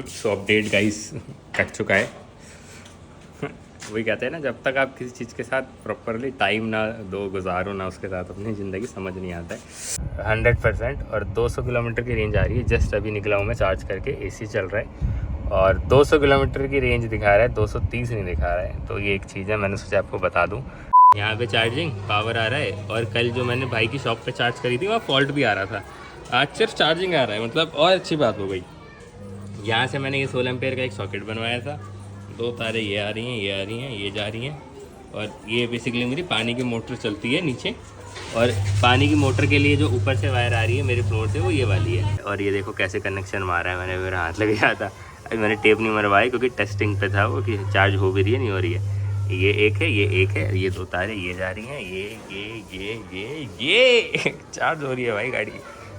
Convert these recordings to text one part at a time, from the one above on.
सो update guys cut चुका है। वही कहते हैं ना, जब तक आप किसी चीज़ के साथ प्रॉपरली टाइम ना दो गुजारो ना उसके साथ अपनी ज़िंदगी, समझ नहीं आता है। 100% और 200 किलोमीटर की रेंज आ रही है। जस्ट अभी निकला हूँ मैं चार्ज करके, एसी चल रहा है और 200 किलोमीटर की रेंज दिखा रहा है, 230 नहीं दिखा रहा है। तो ये एक चीज़ है, मैंने सोचा आपको बता दूँ। यहाँ पे चार्जिंग पावर आ रहा है और कल जो मैंने भाई की शॉप पे चार्ज करी थी वहाँ फॉल्ट भी आ रहा था, आज सिर्फ चार्जिंग आ रहा है, मतलब और अच्छी बात हो गई। यहाँ से मैंने ये 16 एम्पेयर का एक सॉकेट बनवाया था, दो तारे ये आ रही हैं, ये आ रही हैं, ये जा रही हैं और ये बेसिकली मेरी पानी की मोटर चलती है नीचे, और पानी की मोटर के लिए जो ऊपर से वायर आ रही है मेरे फ्लोर से वो ये वाली है। और ये देखो कैसे कनेक्शन मारा है मैंने, मेरा हाथ लग गया था। अभी मैंने टेप नहीं मरवाई क्योंकि टेस्टिंग पे था वो कि चार्ज हो भी रही है नहीं हो रही है। ये एक है, ये एक है, ये दो तारे ये जा रही हैं, ये चार्ज हो रही है भाई गाड़ी,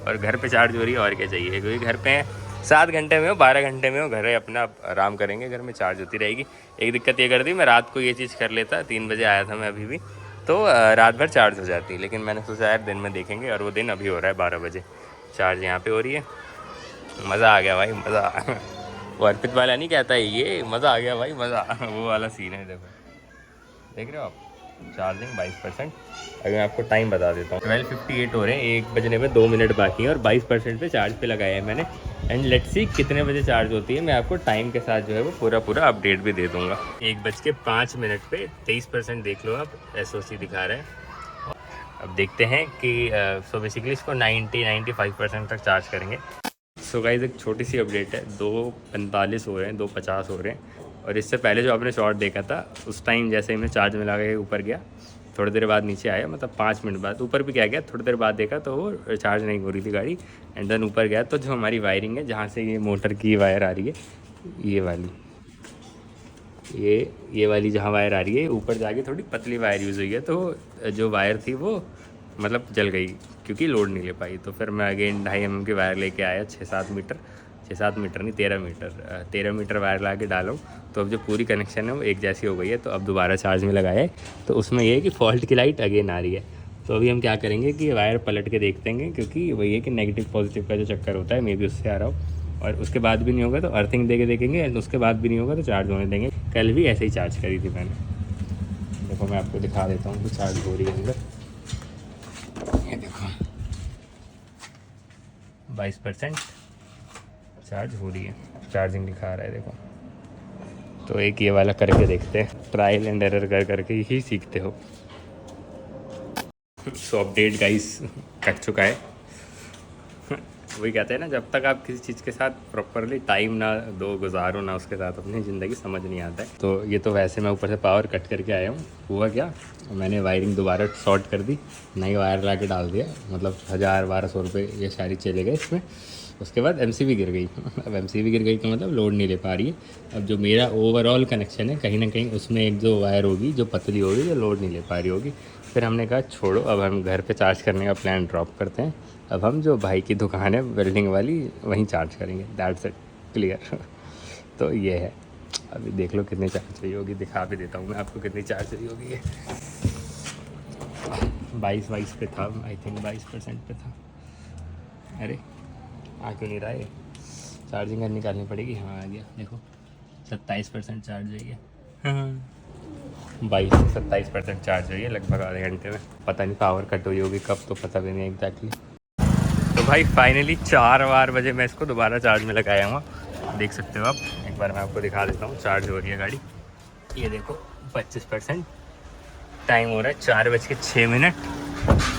और घर पे चार्ज हो रही है। और क्या चाहिए, क्योंकि घर पे 7 घंटे में हो 12 घंटे में हो घर है अपना, आराम करेंगे, घर में चार्ज होती रहेगी। एक दिक्कत ये कर दी, मैं रात को ये चीज़ कर लेता, 3 बजे आया था मैं अभी भी, तो रात भर चार्ज हो जाती, लेकिन मैंने सोचा यार दिन में देखेंगे, और वो दिन अभी हो रहा है 12 बजे चार्ज यहाँ पे हो रही है। मज़ा आ गया भाई, मज़ा। वो अर्पित वाला नहीं कहता है ये, मज़ा आ गया भाई, मज़ा। वो वाला सीन है, देखो देख रहे हो आप, चार्जिंग 22%। अगर मैं आपको टाइम बता देता हूँ, 12:58 हो रहे हैं, 1 बजने में 2 मिनट बाकी हैं और 22% पे चार्ज पे लगाया है मैंने। एंड लेट्स सी कितने बजे चार्ज होती है, मैं आपको टाइम के साथ जो है वो पूरा अपडेट भी दे दूँगा। 1:05 पे 23% देख लो आप, SOC दिखा रहा है। अब देखते हैं कि सो बेसिकली इसको 90-95% तक चार्ज करेंगे। सो गाइस एक छोटी सी अपडेट है, 2:45 हो रहे हैं, 2:50 हो रहे हैं, और इससे पहले जो आपने शॉट देखा था उस टाइम जैसे ही मैं चार्ज में लगा के ऊपर गया, थोड़ी देर बाद नीचे आया, मतलब 5 मिनट बाद ऊपर भी क्या गया, थोड़ी देर बाद देखा तो वो चार्ज नहीं हो रही थी गाड़ी। एंड देन ऊपर गया तो जो हमारी वायरिंग है, जहाँ से ये मोटर की वायर आ रही है, ये वाली, ये वाली जहाँ वायर आ रही है, ऊपर जाके थोड़ी पतली वायर यूज़ हुई है, तो जो वायर थी वो मतलब जल गई क्योंकि लोड नहीं ले पाई। तो फिर मैं अगेन 2.5 mm की वायर लेके आया, 6-7 मीटर, 6-7 मीटर नहीं 13 मीटर वायर ला के डाला हूँ। तो अब जो पूरी कनेक्शन है वो एक जैसी हो गई है। तो अब दोबारा चार्ज में लगाया है, तो उसमें ये है कि फॉल्ट की लाइट अगेन आ रही है। तो अभी हम क्या करेंगे कि वायर पलट के देखते हैं, क्योंकि वही है कि नेगेटिव पॉजिटिव का जो चक्कर होता है, मे बी उससे आ रहा हो, और उसके बाद भी नहीं होगा तो अर्थिंग दे के देखेंगे, एंड उसके बाद भी नहीं होगा तो चार्ज होने देंगे। कल भी ऐसे ही चार्ज करी थी मैंने, देखो मैं आपको दिखा देता हूँ कि चार्ज हो रही है अंदर, ये देखो 22% चार्ज हो रही है, चार्जिंग दिखा रहा है देखो। तो एक ये वाला करके देखते हैं, ट्रायल एंड एरर कर करके ही सीखते हो। सो अपडेट गाइस कट चुका है। वही कहते हैं ना, जब तक आप किसी चीज़ के साथ प्रॉपरली टाइम ना दो गुजारो ना उसके साथ अपनी ज़िंदगी, समझ नहीं आता है। तो ये तो वैसे मैं ऊपर से पावर कट करके आया हूँ। हुआ क्या, मैंने वायरिंग दोबारा शॉर्ट कर दी, नई वायर ला के डाल दिया, मतलब 1000-1200 रुपये ये सारी चले गए इसमें। उसके बाद MCB गिर गई। अब MCB गिर गई तो मतलब लोड नहीं ले पा रही है। अब जो मेरा ओवरऑल कनेक्शन है, कहीं ना कहीं उसमें एक जो वायर होगी जो पतली होगी, जो लोड नहीं ले पा रही होगी। फिर हमने कहा छोड़ो, अब हम घर पे चार्ज करने का प्लान ड्रॉप करते हैं। अब हम जो भाई की दुकान है वेल्डिंग वाली, वहीं चार्ज करेंगे, दैट्स इट, क्लियर। तो ये है, अभी देख लो कितनी चार्ज चाहिए होगी, दिखा भी देता हूँ मैं आपको कितनी चार्ज चाहिए होगी। ये 22 पे था, आई थिंक 22% पे था। अरे आ क्यों नहीं रहा है, चार्जिंग निकालनी पड़ेगी। हाँ आ गया, देखो 27% चार्ज है ये। हाँ 22 से 27% चार्ज हुई है लगभग आधे घंटे में। पता नहीं पावर कट हुई होगी कब, तो पता भी नहीं एग्जैक्टली। तो भाई फाइनली 4 बजे मैं इसको दोबारा चार्ज में लगाया हूँ, देख सकते हो आप। एक बार मैं आपको दिखा देता हूँ, चार्ज हो रही है गाड़ी, ये देखो 25%। टाइम हो रहा है 4:06,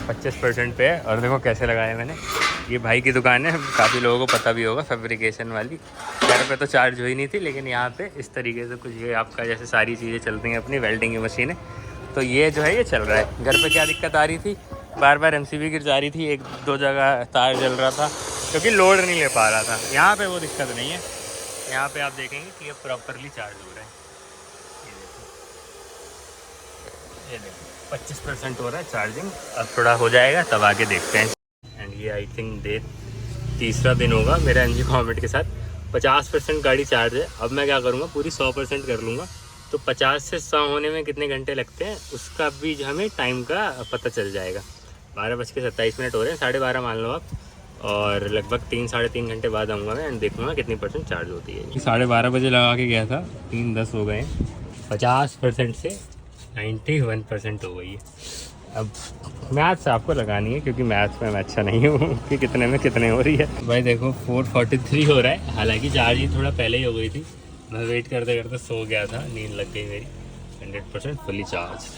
25% पे है। और देखो कैसे लगाया मैंने, ये भाई की दुकान है, काफ़ी लोगों को पता भी होगा, फैब्रिकेशन वाली। घर पे तो चार्ज हुई नहीं थी, लेकिन यहाँ पे इस तरीके से कुछ ये आपका जैसे सारी चीज़ें चलती हैं अपनी वेल्डिंग की मशीनें, तो ये जो है ये चल रहा है। घर पे क्या दिक्कत आ रही थी, बार बार MCB गिर जा रही थी, 1-2 जगह तार जल रहा था क्योंकि लोड नहीं ले पा रहा था। यहाँ पे वो दिक्कत नहीं है, यहाँ पे आप देखेंगे कि ये प्रॉपरली चार्ज हो रहा है। ये देखो 25% हो रहा है चार्जिंग, अब थोड़ा हो जाएगा तब आके देखते हैं। एंड ये आई थिंक तीसरा दिन होगा मेरा NG कॉमेट के साथ। 50% गाड़ी चार्ज है, अब मैं क्या करूँगा, पूरी 100% कर लूँगा। तो 50 से 100 होने में कितने घंटे लगते हैं उसका भी हमें टाइम का पता चल जाएगा। 12:27 हो रहे हैं, 12:30 मान लो आप। और लगभग 3-3.5 घंटे बाद आऊँगा मैं एंड देखूँगा कितनी परसेंट चार्ज होती है। 12:30 बजे लगा के गया था, 3:10 हो गए, 50% से 91% हो गई है। अब मैथ्स आपको लगानी है क्योंकि मैथ्स में मैं अच्छा नहीं हूँ कि कितने में कितने हो रही है। भाई देखो 4:43 हो रहा है, हालांकि चार्जिंग थोड़ा पहले ही हो गई थी, मैं वेट करते करते सो गया था, नींद लग गई मेरी। 100% फुली चार्ज।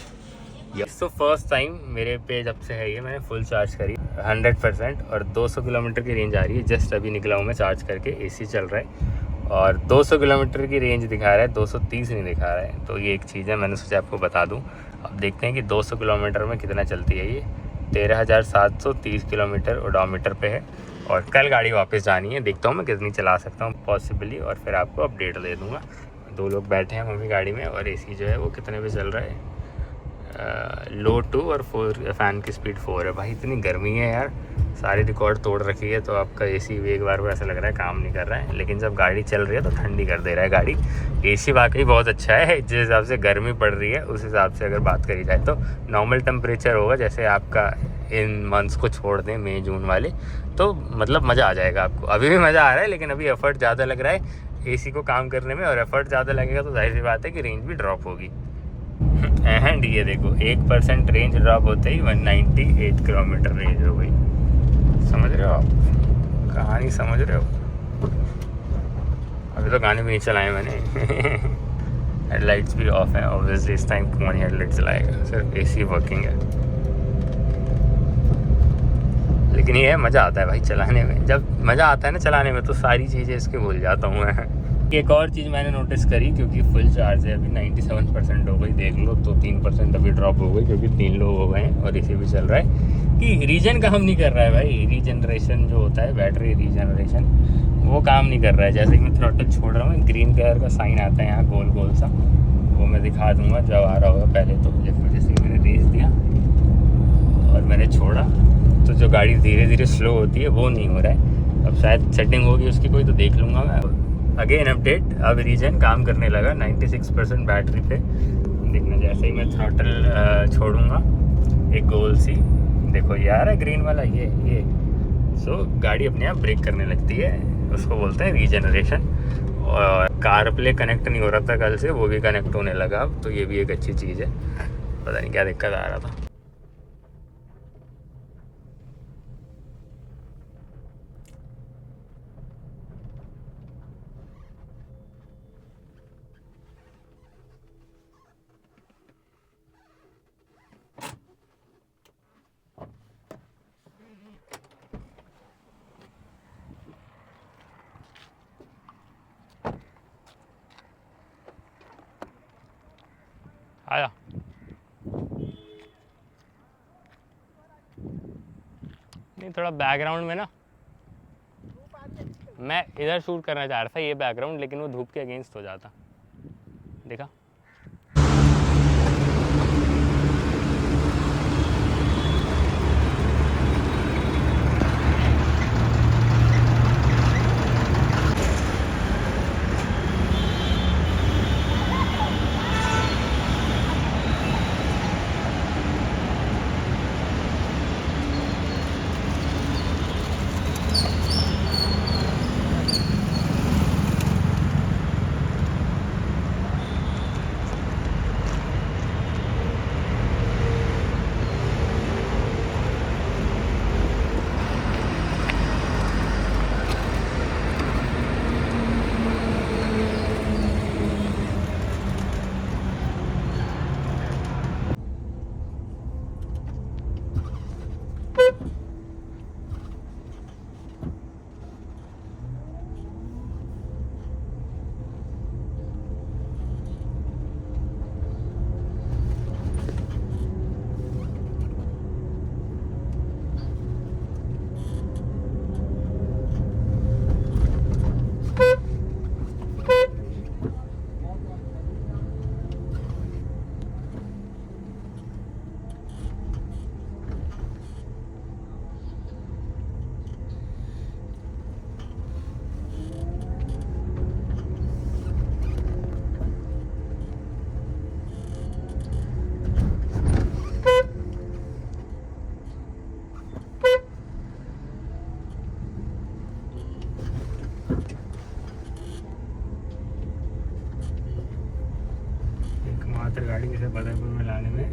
तो फर्स्ट टाइम मेरे पे जब से है ये मैंने फुल चार्ज करी 100% और 200 किलोमीटर की रेंज आ रही है। जस्ट अभी निकला हूँ मैं चार्ज करके, एसी चल रहा है और 200 किलोमीटर की रेंज दिखा रहा है, 230 नहीं दिखा रहा है। तो ये एक चीज़ है, मैंने सोचा आपको बता दूँ। अब देखते हैं कि 200 किलोमीटर में कितना चलती है ये। 13,730 किलोमीटर ओडोमीटर पे है और कल गाड़ी वापस जानी है। देखता हूँ मैं कितनी चला सकता हूँ पॉसिबली और फिर आपको अपडेट दे दूँगा। 2 लोग बैठे हैं मम्मी गाड़ी में और एसी जो है वो कितने पे चल रहा है, लो 2 और 4, फ़ैन की स्पीड 4 है। भाई इतनी गर्मी है यार, सारी रिकॉर्ड तोड़ रखी है। तो आपका एसी भी एक बार को ऐसा लग रहा है काम नहीं कर रहा है, लेकिन जब गाड़ी चल रही है तो ठंडी कर दे रहा है गाड़ी। एसी वाकई बहुत अच्छा है, जिस हिसाब से गर्मी पड़ रही है उस हिसाब से अगर बात करी जाए तो नॉर्मल टेम्परेचर होगा जैसे आपका इन मंथ्स को छोड़ दें, मई जून वाले, तो मतलब मज़ा आ जाएगा आपको। अभी भी मज़ा आ रहा है लेकिन अभी एफर्ट ज़्यादा लग रहा है एसी को काम करने में, और एफर्ट ज़्यादा लगेगा तो जाहिर सी बात है कि रेंज भी ड्रॉप होगी। एंड ये देखो 1% रेंज ड्रॉप होते ही 198 किलोमीटर रेंज हो गई। समझ रहे हो आप कहानी, समझ रहे हो? अभी तो गाने भी नहीं चलाए मैंने। हेडलाइट्स भी ऑफ है ऑब्वियसली, इस टाइम कौन हेडलाइट चलाएगा, सिर्फ एसी वर्किंग है। लेकिन ये है मज़ा आता है भाई चलाने में। जब मज़ा आता है ना चलाने में तो सारी चीज़ें इसके भूल जाता हूँ मैं। एक और चीज़ मैंने नोटिस करी, क्योंकि फुल चार्ज है अभी 97% हो गई, देख लो, तो 3% अभी ड्रॉप हो गई क्योंकि 3 लोग हो गए हैं और इसी भी चल रहा है कि रीजन काम नहीं कर रहा है भाई। रीजनरेशन जो होता है, बैटरी रीजनरेशन, वो काम नहीं कर रहा है। जैसे कि मैं थ्रॉटल छोड़ रहा हूँ, ग्रीन कलर का साइन आता है यहाँ गोल गोल सा, वो मैं दिखा दूँगा जब आ रहा होगा। पहले तो जैसे कि मैंने रेस दिया और मैंने छोड़ा तो जो गाड़ी धीरे धीरे स्लो होती है वो नहीं हो रहा है। अब शायद सेटिंग होगी उसकी कोई, तो देख लूँगा मैं। अगेन अपडेट, अब रीजन काम करने लगा 96% बैटरी पे। देखना जैसे ही मैं थ्रॉटल छोड़ूंगा, एक गोल सी देखो ये आ रहा है ग्रीन वाला, ये सो गाड़ी अपने आप ब्रेक करने लगती है, उसको बोलते हैं रीजनरेशन। और कार प्ले कनेक्ट नहीं हो रहा था कल से, वो भी कनेक्ट होने लगा अब, तो ये भी एक अच्छी चीज़ है। पता नहीं क्या दिक्कत आ रहा था। आया नहीं, थोड़ा बैकग्राउंड में ना, मैं इधर शूट करना चाह रहा था ये बैकग्राउंड, लेकिन वो धूप के अगेंस्ट हो जाता। देखा ज़्यादातर गाड़ी जैसे बदरपुर में लाने में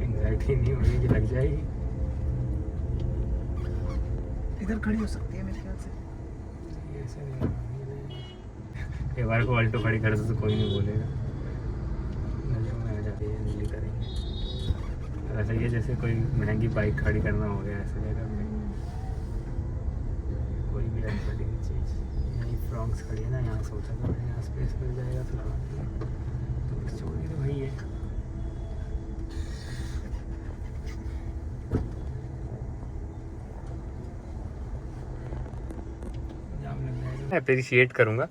एंग्जाइटी नहीं होगी कि लग जाएगी। इधर खड़ी हो सकती है मेरे ख्याल से। ऐसे नहीं, एक बार को अल्टो खड़ी कर दो तो कोई नहीं बोलेगा, नजर में आ जाती है, नीली करेंगे। ऐसा ये जैसे कोई महंगी बाइक खड़ी करना हो गया ऐसे जगह पे, कोई भी बड़ी चीज़। यही फ्रॉक्स खड़ी है ना, यहाँ सोचा था मैंने यहाँ स्पेस मिल जाएगा तो लगा दिया, तो बस छोड़ी तो वही है। अप्रिशिएट करूँगा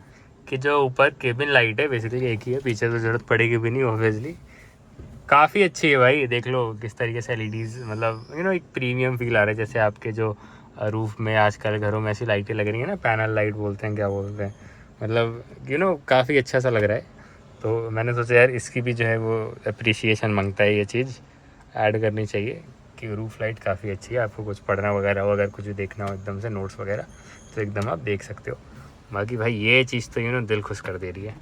कि जो ऊपर केबिन लाइट है बेसिकली एक ही है, पीछे तो ज़रूरत पड़ेगी भी नहीं ऑब्वियसली। काफ़ी अच्छी है भाई, देख लो किस तरीके से एलईडीज़, मतलब एक प्रीमियम फील आ रहा है। जैसे आपके जो रूफ़ में आजकल घरों में ऐसी लाइटें लग रही हैं ना, पैनल लाइट बोलते हैं, क्या बोलते हैं, मतलब काफ़ी अच्छा सा लग रहा है। तो मैंने सोचा यार इसकी भी जो है वो अप्रिशिएशन मांगता है, ये चीज़ ऐड करनी चाहिए कि रूफ़ लाइट काफ़ी अच्छी है। आपको कुछ पढ़ना वगैरह हो, अगर कुछ भी देखना हो एकदम से नोट्स वगैरह, तो एकदम आप देख सकते हो। बाकी भाई ये चीज़ तो दिल खुश कर दे रही है।